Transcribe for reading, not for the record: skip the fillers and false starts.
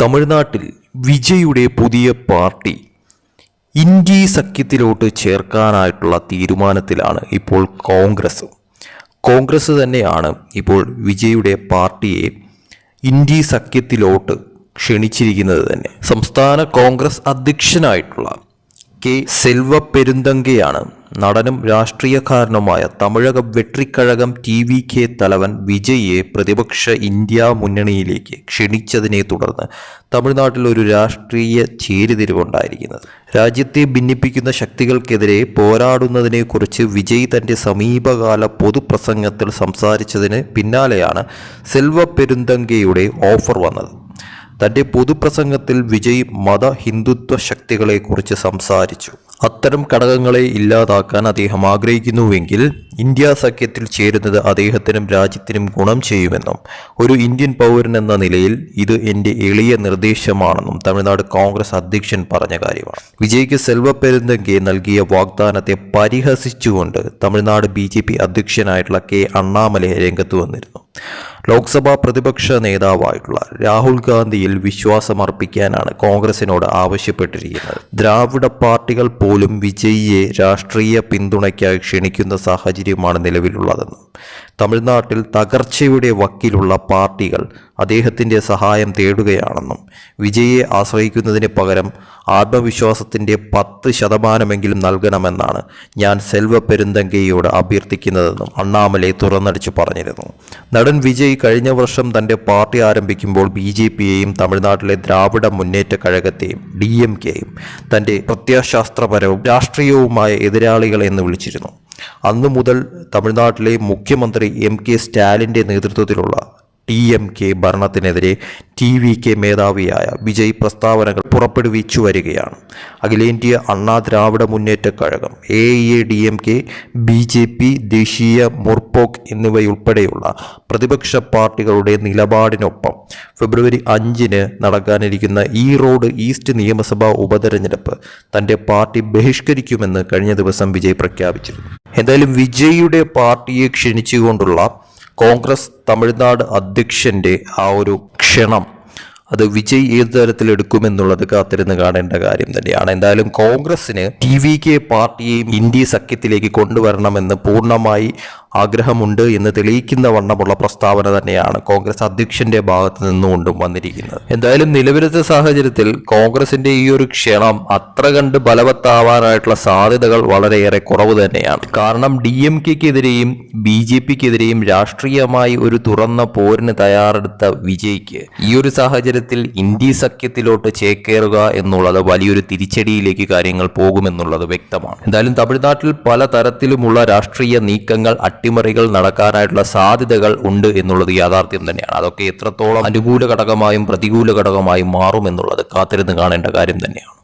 തമിഴ്നാട്ടിൽ വിജയുടെ പുതിയ പാർട്ടി ഇന്ത്യ സഖ്യത്തിലോട്ട് ചേർക്കാനായിട്ടുള്ള തീരുമാനത്തിലാണ് ഇപ്പോൾ കോൺഗ്രസ് തന്നെയാണ് ഇപ്പോൾ വിജയുടെ പാർട്ടിയെ ഇന്ത്യ സഖ്യത്തിലോട്ട് ക്ഷണിച്ചിരിക്കുന്നത് തന്നെ. സംസ്ഥാന കോൺഗ്രസ് അധ്യക്ഷനായിട്ടുള്ള കെ സെൽവ പെരുന്തങ്കയാണ് നടനും രാഷ്ട്രീയക്കാരനുമായ തമിഴക വെട്രിക്കഴകം TVK തലവൻ വിജയെ പ്രതിപക്ഷ ഇന്ത്യ മുന്നണിയിലേക്ക് ക്ഷണിച്ചതിനെ തുടർന്ന് തമിഴ്നാട്ടിൽ ഒരു രാഷ്ട്രീയ ചേരിതിരിവുണ്ടായിരിക്കുന്നത്. രാജ്യത്തെ ഭിന്നിപ്പിക്കുന്ന ശക്തികൾക്കെതിരെ പോരാടുന്നതിനെക്കുറിച്ച് വിജയ് തൻ്റെ സമീപകാല പൊതുപ്രസംഗത്തിൽ സംസാരിച്ചതിന് പിന്നാലെയാണ് സെൽവ പെരുന്തങ്കയുടെ ഓഫർ വന്നത്. തൻ്റെ പൊതുപ്രസംഗത്തിൽ വിജയ് ഹിന്ദുത്വ ശക്തികളെക്കുറിച്ച് സംസാരിച്ചു. അത്തരം ഘടകങ്ങളെ ഇല്ലാതാക്കാൻ അദ്ദേഹം ആഗ്രഹിക്കുന്നുവെങ്കിൽ ഇന്ത്യ സഖ്യത്തിൽ ചേരുന്നത് അദ്ദേഹത്തിനും രാജ്യത്തിനും ഗുണം ചെയ്യുമെന്നും ഒരു ഇന്ത്യൻ പൗരൻ എന്ന നിലയിൽ ഇത് എൻ്റെ എളിയ നിർദ്ദേശമാണെന്നും തമിഴ്നാട് കോൺഗ്രസ് അധ്യക്ഷൻ പറഞ്ഞ കാര്യമാണ്. വിജയ്ക്ക് സെൽവ പെരുന്തങ്കെ നൽകിയ വാഗ്ദാനത്തെ പരിഹസിച്ചുകൊണ്ട് തമിഴ്നാട് BJP അധ്യക്ഷനായിട്ടുള്ള കെ അണ്ണാമലൈ രംഗത്ത് വന്നിരുന്നു. ലോക്സഭാ പ്രതിപക്ഷ നേതാവായിട്ടുള്ള രാഹുൽ ഗാന്ധിയിൽ വിശ്വാസമർപ്പിക്കാനാണ് കോൺഗ്രസിനോട് ആവശ്യപ്പെട്ടിരിക്കുന്നത്. ദ്രാവിഡ പാർട്ടികൾ പോലും വിജയിയെ രാഷ്ട്രീയ പിന്തുണയ്ക്കായി ക്ഷണിക്കുന്ന സാഹചര്യമാണ് നിലവിലുള്ളതെന്നും തമിഴ്നാട്ടിൽ തകർച്ചയുടെ വക്കിലുള്ള പാർട്ടികൾ അദ്ദേഹത്തിൻ്റെ സഹായം തേടുകയാണെന്നും വിജയെ ആശ്രയിക്കുന്നതിന് പകരം ആത്മവിശ്വാസത്തിൻ്റെ 10% നൽകണമെന്നാണ് ഞാൻ സെൽവ പെരുന്തങ്കയോട് അഭ്യർത്ഥിക്കുന്നതെന്നും അണ്ണാമലൈ തുറന്നടിച്ചു പറഞ്ഞിരുന്നു. നടൻ വിജയ് കഴിഞ്ഞ വർഷം തൻ്റെ പാർട്ടി ആരംഭിക്കുമ്പോൾ BJPയെയും തമിഴ്നാട്ടിലെ ദ്രാവിഡ മുന്നേറ്റ കഴകത്തെയും DMKയെയും തൻ്റെ പ്രത്യയശാസ്ത്രപരവും രാഷ്ട്രീയവുമായ എതിരാളികൾ എന്ന് വിളിച്ചിരുന്നു. അന്നു മുതൽ തമിഴ്നാട്ടിലെ മുഖ്യമന്ത്രി MK സ്റ്റാലിൻ്റെ നേതൃത്വത്തിലുള്ള TMK ഭരണത്തിനെതിരെ TVK മേധാവിയായ വിജയ് പ്രസ്താവനകൾ പുറപ്പെടുവിച്ചു വരികയാണ്. അഖിലേന്ത്യാ അണ്ണാ ദ്രാവിഡ മുന്നേറ്റ കഴകം AIADMK, BJP, ദേശീയ മുർപോക്ക് എന്നിവയുൾപ്പെടെയുള്ള പ്രതിപക്ഷ പാർട്ടികളുടെ നിലപാടിനൊപ്പം ഫെബ്രുവരി 5 നടക്കാനിരിക്കുന്ന ഈറോഡ് ഈസ്റ്റ് നിയമസഭാ ഉപതെരഞ്ഞെടുപ്പ് തൻ്റെ പാർട്ടി ബഹിഷ്കരിക്കുമെന്ന് കഴിഞ്ഞ ദിവസം വിജയ് പ്രഖ്യാപിച്ചിരുന്നു. എന്തായാലും വിജയുടെ പാർട്ടിയെ ക്ഷണിച്ചുകൊണ്ടുള്ള കോൺഗ്രസ് തമിഴ്നാട് അധ്യക്ഷൻ്റെ ആ ഒരു ക്ഷണം അത് വിജയ് ഏത് തരത്തിലെടുക്കുമെന്നുള്ളത് കാത്തിരുന്ന് കാണേണ്ട കാര്യം തന്നെയാണ്. എന്തായാലും കോൺഗ്രസിന് TVK പാർട്ടിയെയും ഇന്ത്യ സഖ്യത്തിലേക്ക് കൊണ്ടുവരണമെന്ന് പൂർണ്ണമായി ആഗ്രഹമുണ്ട് എന്ന് തെളിയിക്കുന്ന വണ്ണമുള്ള പ്രസ്താവന തന്നെയാണ് കോൺഗ്രസ് അധ്യക്ഷന്റെ ഭാഗത്ത് നിന്നുകൊണ്ടും വന്നിരിക്കുന്നത്. എന്തായാലും നിലവിലത്തെ സാഹചര്യത്തിൽ കോൺഗ്രസിന്റെ ഈ ഒരു ക്ഷണം അത്ര കണ്ട് ബലവത്താവാനായിട്ടുള്ള സാധ്യതകൾ വളരെയേറെ കുറവ് തന്നെയാണ്. കാരണം DMKക്കെതിരെയും BJPക്കെതിരെയും രാഷ്ട്രീയമായി ഒരു തുറന്ന പോരിന് തയ്യാറെടുത്ത വിജയ്ക്ക് ഈ ഒരു സാഹചര്യത്തിൽ ഇന്ത്യ സഖ്യത്തിലോട്ട് ചേക്കേറുക എന്നുള്ളത് വലിയൊരു തിരിച്ചടിയിലേക്ക് കാര്യങ്ങൾ പോകുമെന്നുള്ളത് വ്യക്തമാണ്. എന്തായാലും തമിഴ്നാട്ടിൽ പല തരത്തിലുമുള്ള രാഷ്ട്രീയ നീക്കങ്ങൾ അട്ടിമറികൾ നടക്കാനായിട്ടുള്ള സാധ്യതകൾ ഉണ്ട് എന്നുള്ളത് യാഥാർത്ഥ്യം തന്നെയാണ്. അതൊക്കെ എത്രത്തോളം അനുകൂല ഘടകമായും പ്രതികൂല ഘടകമായും മാറുമെന്നുള്ളത് കാത്തിരുന്ന് കാണേണ്ട കാര്യം തന്നെയാണ്.